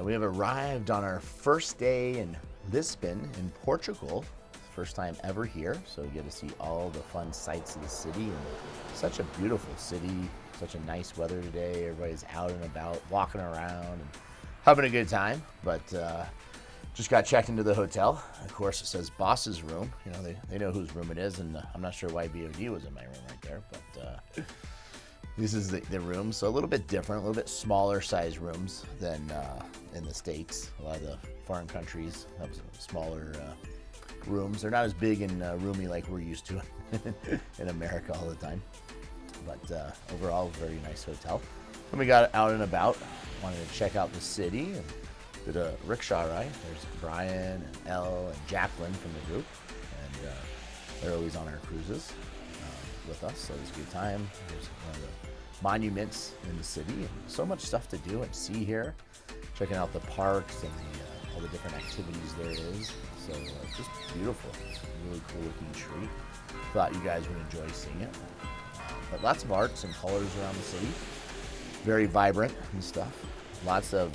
We have arrived on our first day in Lisbon in Portugal. First time ever here, so we get to see all the fun sights of the city. And such a beautiful city, such a nice weather today. Everybody's out and about, walking around and having a good time. But just got checked into the hotel. Of course, it says boss's room. You know, they know whose room it is, and I'm not sure why BOD was in my room right there, but this is the room. So a little bit different, a little bit smaller size rooms than in the States. A lot of the foreign countries have smaller rooms. They're not as big and roomy like we're used to in America all the time. But overall, very nice hotel. When we got out and about, wanted to check out the city and did a rickshaw ride. There's Brian and Elle and Jacqueline from the group, and they're always on our cruises with us, so it was a good time. There's one of the monuments in the city, and so much stuff to do and see here. Checking out the parks and all the different activities there is. So just beautiful. It's a really cool looking street. Thought you guys would enjoy seeing it. But lots of arts and colors around the city. Very vibrant and stuff. Lots of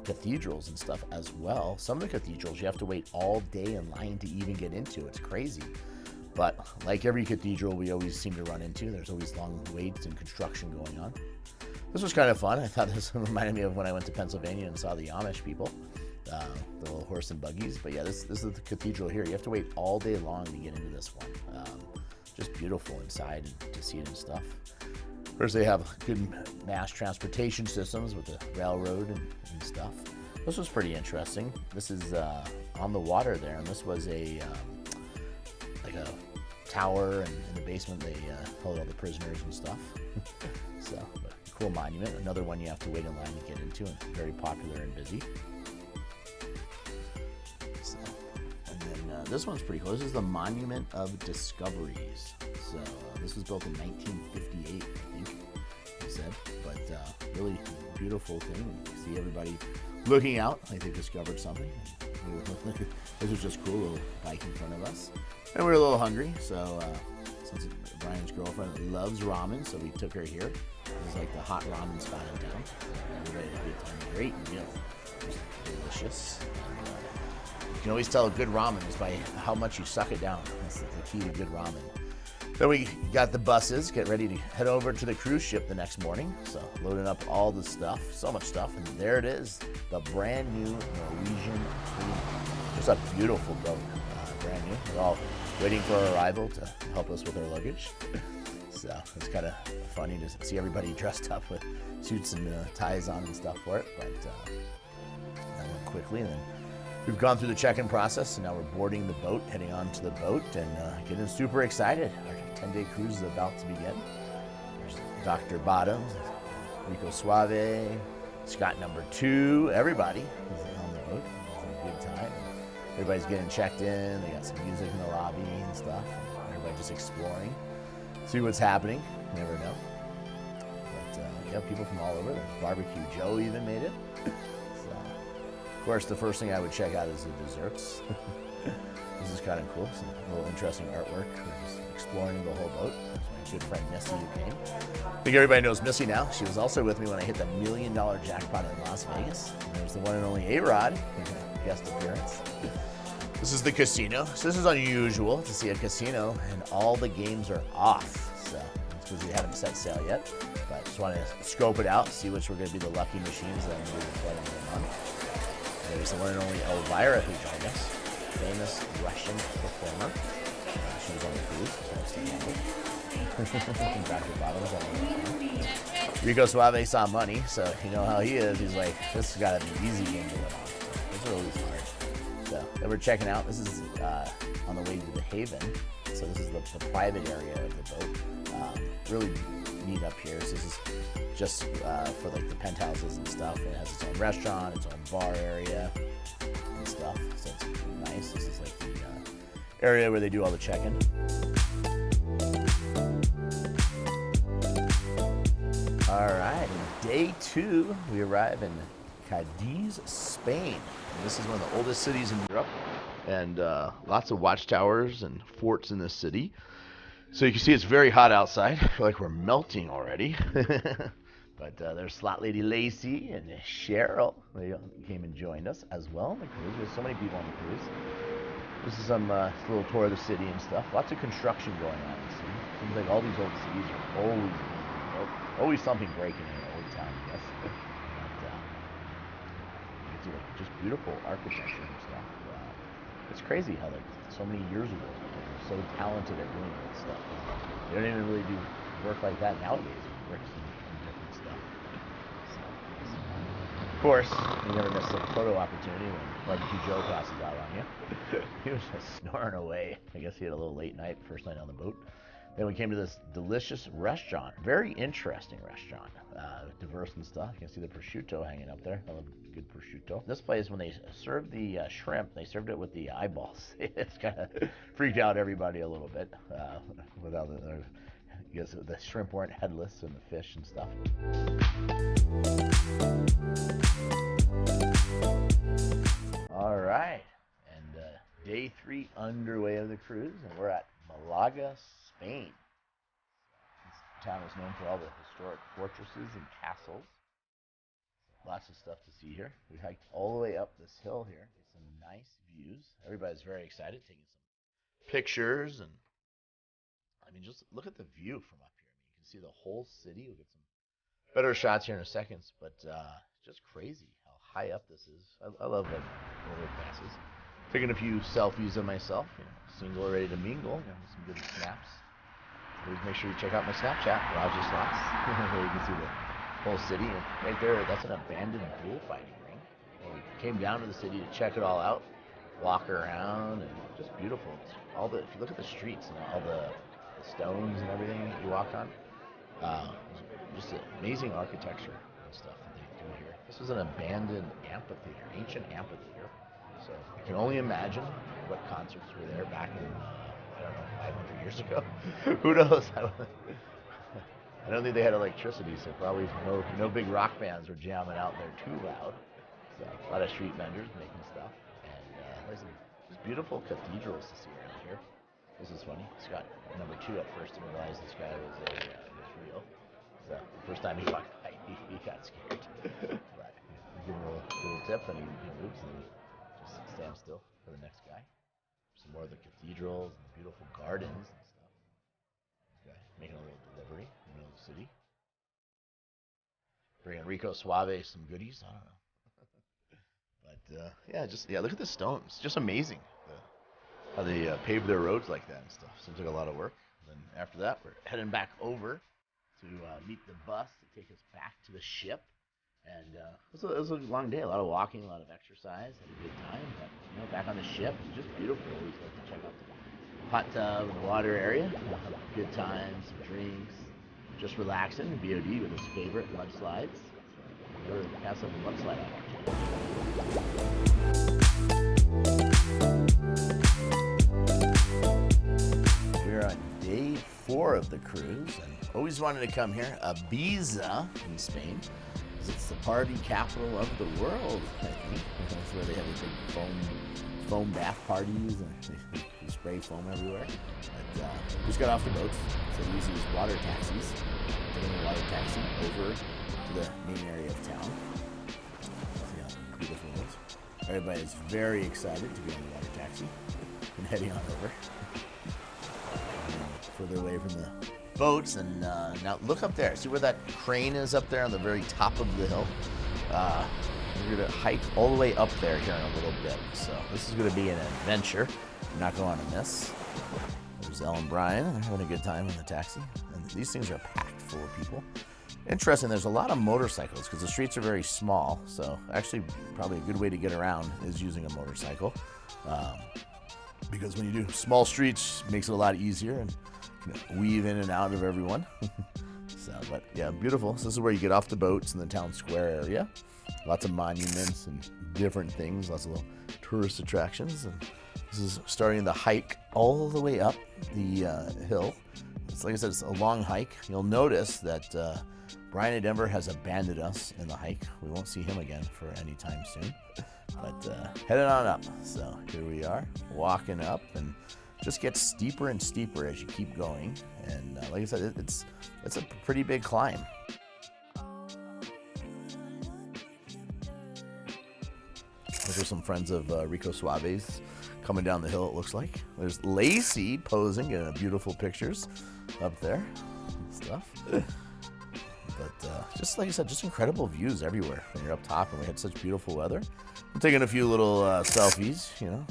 cathedrals and stuff as well. Some of the cathedrals you have to wait all day in line to even get into. It's crazy. But like every cathedral we always seem to run into, there's always long waits and construction going on. This was kind of fun. I thought this reminded me of when I went to Pennsylvania and saw the Amish people. The little horse and buggies. But yeah, this is the cathedral here. You have to wait all day long to get into this one. Just beautiful inside and to see it and stuff. Of course, they have good mass transportation systems with the railroad and stuff. This was pretty interesting. This is on the water there, and this was a like a tower, and in the basement they held all the prisoners and stuff. So, but cool monument. Another one you have to wait in line to get into, and very popular and busy. So, and then this one's pretty cool. This is the Monument of Discoveries. So this was built in 1958, I think they said. But really beautiful thing. You see everybody looking out like they discovered something. This was just cool, a little bike in front of us. And we were a little hungry, so since Brian's girlfriend loves ramen, so we took her here. It was like the hot ramen spot in town. Everybody had a good time. Great meal. Just delicious. And, you can always tell a good ramen is by how much you suck it down. That's the key to good ramen. Then we got the buses, get ready to head over to the cruise ship the next morning. So loading up all the stuff, so much stuff. And there it is, the brand new Norwegian. It's a beautiful boat, brand new. We're all waiting for our arrival to help us with our luggage. So it's kind of funny to see everybody dressed up with suits and ties on and stuff for it. But that went quickly. And then we've gone through the check-in process, and now we're boarding the boat, heading on to the boat, and getting super excited. Our 10-day cruise is about to begin. There's Dr. Bottoms, Rico Suave, Scott number 2, everybody is on the boat. It's a good time. Everybody's getting checked in. They got some music in the lobby and stuff. And everybody just exploring, see what's happening. You never know. But yeah, people from all over. There's Barbecue Joe even made it. So, of course, the first thing I would check out is the desserts. This is kind of cool. Some little interesting artwork. We're just exploring the whole boat. That's my good friend Missy who came. I think everybody knows Missy now. She was also with me when I hit the $1 million jackpot in Las Vegas. And there's the one and only A-Rod, guest appearance. This is the casino. So this is unusual to see a casino and all the games are off. So it's because we haven't set sail yet. But I just want to scope it out, see which were going to be the lucky machines that I'm going to be playing on. There's the one and only Elvira who joined us. Famous Russian performer. She was on the cruise, so nice to have her. Dr. Bottoms on the Rico Suave saw money, so you know how he is. He's like, this has got to be an easy game to win on. Those are always hard. So then we're checking out. This is on the way to the Haven. So this is the private area of the boat. Really neat up here. So this is just for like the penthouses and stuff. It has its own restaurant, its own bar area and stuff. So it's nice. This is like the area where they do all the check-in. All right, day 2, we arrive in Cadiz, Spain. And this is one of the oldest cities in Europe, and lots of watchtowers and forts in this city. So you can see it's very hot outside. I feel like we're melting already. But there's Slot Lady Lacey and Cheryl. They came and joined us as well on the cruise. There's so many people on the cruise. This is some little tour of the city and stuff. Lots of construction going on in the city. Seems like all these old cities are always something breaking in an old town, I guess. But, it's just beautiful architecture and stuff. It's crazy how like so many years ago people were so talented at doing that stuff. They don't even really do work like that nowadays with bricks and different stuff. So, of course, you never miss a photo opportunity when Barbecue Joe passes out on you. He was just snoring away. I guess he had a little late night, first night on the boat. Then we came to this delicious restaurant, very interesting restaurant, diverse and stuff. You can see the prosciutto hanging up there. I love good prosciutto. This place, when they served the shrimp, they served it with the eyeballs. It's kind of freaked out everybody a little bit. Without I guess the shrimp weren't headless and the fish and stuff. All right, and day 3 underway of the cruise, and we're at Malaga, Spain. This town is known for all the historic fortresses and castles. Lots of stuff to see here. We hiked all the way up this hill here. Some nice views. Everybody's very excited, taking some pictures, and I mean, just look at the view from up here. I mean, you can see the whole city. We'll get some better shots here in a second, but just crazy how high up this is. I love like overpasses. Taking a few selfies of myself, single ready to mingle, some good snaps. Please make sure you check out my Snapchat, Roger Slots. Where you can see the whole city. And right there, that's an abandoned bullfighting ring. And we came down to the city to check it all out, walk around, and just beautiful. It's all the, if you look at the streets and all the stones and everything that you walk on, just amazing architecture and stuff that they do here. This is an abandoned amphitheater, ancient amphitheater. So you can only imagine what concerts were there back in, I don't know, 500 years ago. Who knows? I don't think they had electricity, so probably no big rock bands were jamming out there too loud. So a lot of street vendors making stuff. And there's some just beautiful cathedrals to see around here. This is funny. Scott, number 2 at first, didn't realize this guy was real. So the first time he walked by, he got scared. But you give him a little tip, and he moves, and he just stands still for the next guy. Some more of the cathedrals and beautiful gardens and stuff. Okay, making a little delivery in the middle of the city. Bringing Rico Suave some goodies. I don't know. But yeah, look at the stones. Just amazing how they paved their roads like that and stuff. Seems like a lot of work. Then after that, we're heading back over to meet the bus to take us back to the ship. And it was a long day, a lot of walking, a lot of exercise, had a good time. But back on the ship, it's just beautiful. Always like to check out the hot tub and the water area. Good times, some drinks, just relaxing. BOD with his favorite mudslides. Never pass up a mudslide opportunity. We're on day 4 of the cruise, and always wanted to come here, Ibiza in Spain. It's the party capital of the world, I think. That's where they have the big foam bath parties, and they spray foam everywhere. But we just got off the boats, so we use these water taxis. Taking a water taxi over to the main area of town. See how beautiful it is. Everybody's very excited to be on the water taxi and heading on over. Further away from the boats, and now look up there. See where that crane is up there on the very top of the hill? We're going to hike all the way up there here in a little bit. So this is going to be an adventure. You're not going to miss. There's Elle and Brian, and they're having a good time in the taxi. And these things are packed full of people. Interesting, there's a lot of motorcycles because the streets are very small. So actually, probably a good way to get around is using a motorcycle. Because when you do small streets, it makes it a lot easier and weave in and out of everyone. But yeah, beautiful. So this is where you get off the boats in the town square area. Lots of monuments and different things, lots of little tourist attractions. And this is starting the hike all the way up the hill. It's like I said, it's a long hike. You'll notice that Brian at Denver has abandoned us in the hike. We won't see him again for any time soon. But heading on up. So here we are, walking up, and just gets steeper and steeper as you keep going. And like I said, it's a pretty big climb. Those are some friends of Rico Suave's coming down the hill, it looks like. There's Lacey posing in beautiful pictures up there and stuff. But just like I said, just incredible views everywhere when you're up top, and we had such beautiful weather. I'm taking a few little selfies, you know,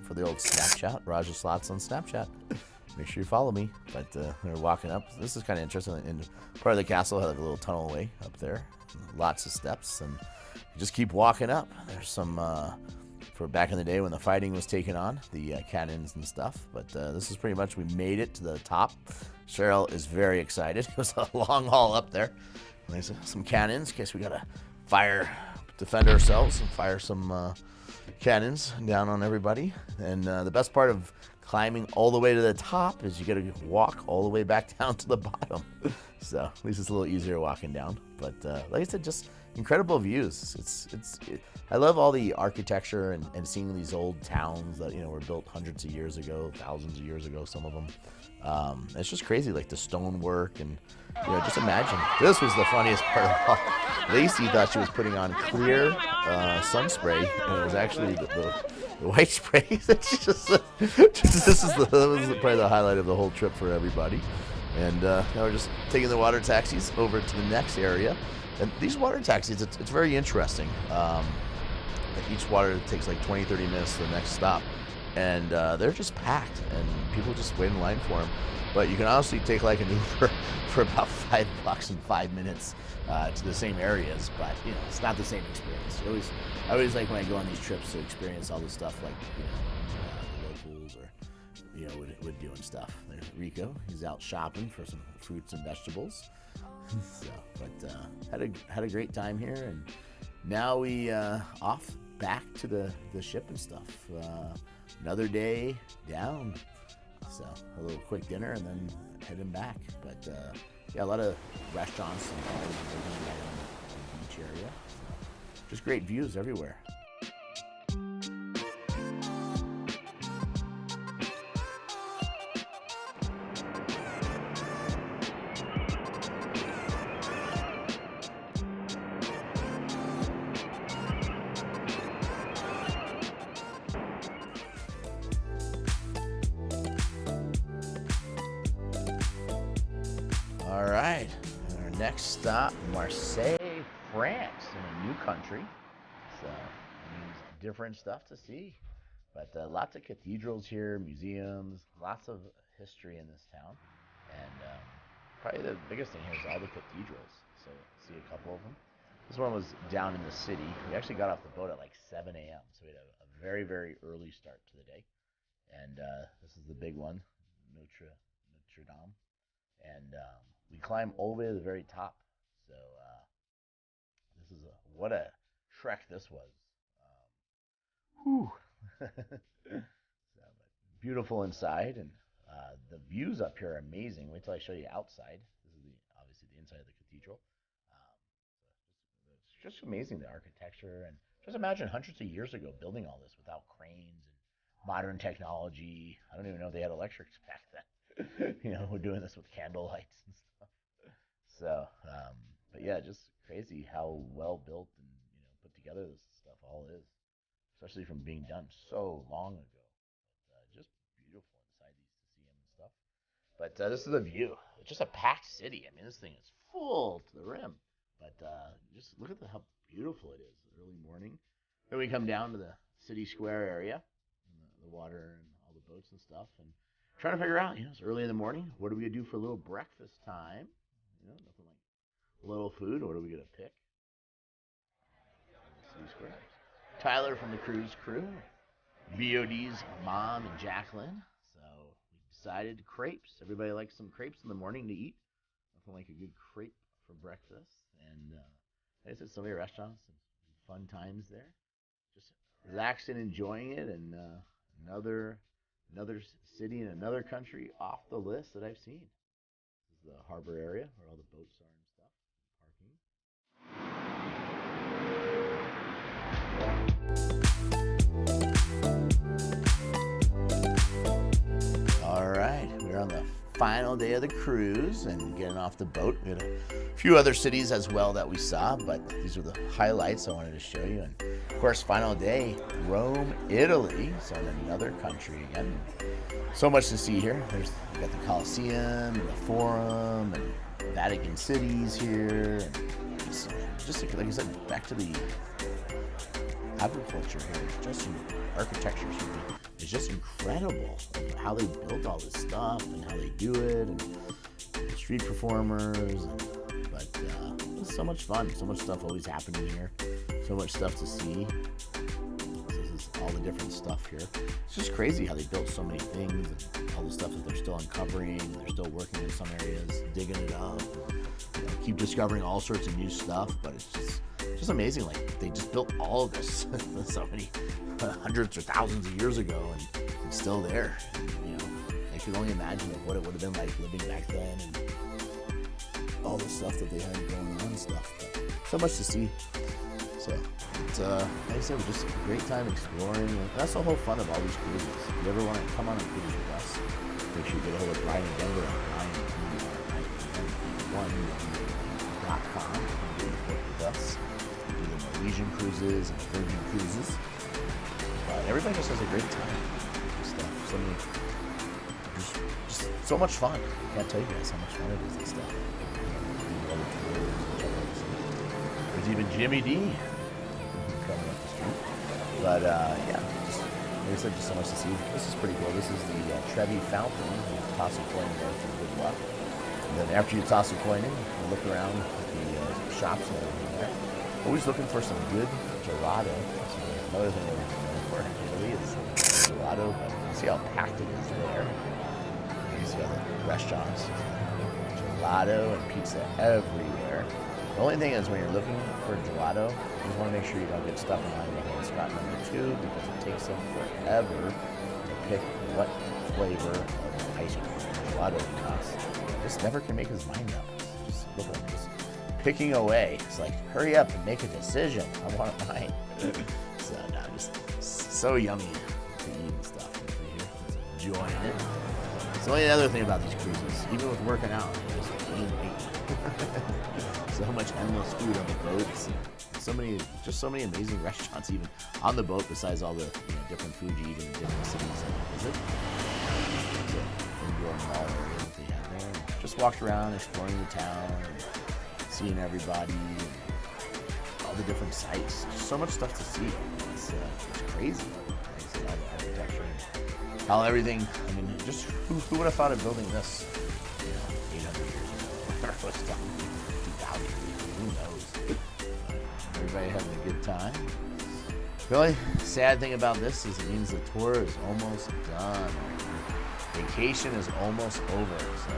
for the old Snapchat, Raja Slots on Snapchat. Make sure you follow me. But we're walking up. This is kind of interesting. In part of the castle had like a little tunnel way up there. Lots of steps, and you just keep walking up. There's some, for back in the day when the fighting was taken on, the cannons and stuff. But this is pretty much, we made it to the top. Cheryl is very excited. It was a long haul up there. And there's some cannons in case we got to defend ourselves and fire some cannons down on everybody. And the best part of climbing all the way to the top is you got to walk all the way back down to the bottom. So at least it's a little easier walking down. But like I said, just incredible views. I love all the architecture and seeing these old towns that, you know, were built hundreds of years ago, thousands of years ago, some of them. It's just crazy, like the stonework, and you know, just imagine. This was the funniest part of all. Lacey thought she was putting on clear sun spray, and it was actually the white spray. That she just, that was probably the highlight of the whole trip for everybody. And now we're just taking the water taxis over to the next area. And these water taxis, it's very interesting. Each water takes like 20, 30 minutes to the next stop. And they're just packed, and people just wait in line for them. But you can honestly take like an Uber for about $5 in 5 minutes to the same areas, but you know, it's not the same experience. I always like when I go on these trips to experience all this stuff, like, you know, the locals, or, you know, would doing stuff. There's Rico, he's out shopping for some fruits and vegetables. So, but had a great time here, and now we off back to the ship and stuff. Another day down, so a little quick dinner and then heading back. But yeah, a lot of restaurants and bars right on the beach area. So, just great views everywhere. All right, our next stop, Marseille, France, in a new country. So it means different stuff to see. But lots of cathedrals here, museums, lots of history in this town. And probably the biggest thing here is all the cathedrals. So see a couple of them. This one was down in the city. We actually got off the boat at like 7 a.m. So we had a very, very early start to the day. And this is the big one, Notre Dame. And we climb all the way to the very top. So this is what a trek this was. Whew. So, beautiful inside, and the views up here are amazing. Wait till I show you outside. This is obviously the inside of the cathedral. It's just amazing, the architecture, and just imagine hundreds of years ago building all this without cranes and modern technology. I don't even know if they had electrics back then. You know, we're doing this with candle lights and stuff. So, but yeah, just crazy how well built and, you know, put together this stuff all is, especially from being done so long ago. Just beautiful inside these to see them and stuff. But this is the view. It's just a packed city. I mean, this thing is full to the rim. But just look at how beautiful it is. Early morning. Then we come down to the city square area, and the water and all the boats and stuff, and trying to figure out, you know, it's early in the morning. What are we gonna do for a little breakfast time? You know, nothing like a little food. What are we gonna pick? City Square. Tyler from the cruise crew, BOD's mom and Jacqueline. So we decided crepes. Everybody likes some crepes in the morning to eat. Nothing like a good crepe for breakfast. And like I said, so many restaurants and fun times there. Just relaxing, enjoying it, and another city in another country off the list that I've seen. This is the harbor area where all the boats are and stuff. Parking. All right, we're on the final day of the cruise and getting off the boat. We had a few other cities as well that we saw, but these are the highlights I wanted to show you. And Of course, final day, Rome, Italy. So in another country again. So much to see here. There's you got the Colosseum, and the Forum, and Vatican City's here. And just like I said, back to the agriculture here. Just architecture is just incredible how they built all this stuff and how they do it, and street performers. But it's so much fun. So much stuff always happening here. So much stuff to see. This is all the different stuff here. It's just crazy how they built so many things and all the stuff that they're still uncovering. They're still working in some areas, digging it up. Keep discovering all sorts of new stuff, but it's just amazing. Like they just built all of this so many hundreds or thousands of years ago, and it's still there. And, I can only imagine what it would have been like living back then, and all the stuff that they had going on and stuff. But so much to see. So it's like I said, just a great time exploring. And that's the whole fun of all these cruises. If you ever want to come on a cruise with us, make sure you get a hold of Brian and Denver at BrianDenver.com. You can book with us. We do the Norwegian cruises and Virgin cruises. But everybody just has a great time. Stuff. Just so much fun. I can't tell you guys how much fun it is and stuff. There's even Jimmy D coming up the street. But yeah, just like I said, just so much to see. This is pretty cool. This is the Trevi Fountain. You toss a coin there for good luck. And then after you toss a coin in, you look around at the shops and everything there. Always looking for some good gelato. That's another thing we're looking for in Italy is gelato. See how packed it is there. You see all the restaurants. Gelato and pizza everywhere. The only thing is when you're looking for gelato, you just want to make sure you don't get stuck in line behind spot number 2, because it takes them forever to pick what flavor of ice cream or gelato it costs. Just never can make his mind up. Just look at him, just picking away. It's like, hurry up and make a decision. I want mine. So no, just so yummy to eat and stuff. Just enjoying it. It's the only other thing about these cruises, even with working out, just eating. So much endless food on the boats. So many amazing restaurants even on the boat, besides all the different food you eat in the different cities that you visit. The indoor mall area that they have there. Just walked around exploring the town and seeing everybody and all the different sites. Just so much stuff to see. It's crazy. Like I said, all the architecture and how everything. I mean, just who would have thought of building this? 800 years ago or stuff. 2,000 years ago. Who knows? Everybody having a good time. The only sad thing about this is it means the tour is almost done. Vacation is almost over. So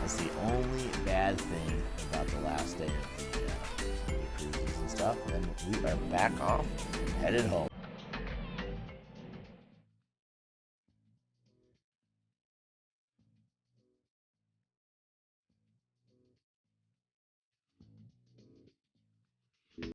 that's the only bad thing about the last day of the cruises and stuff. And then we are back off, headed home.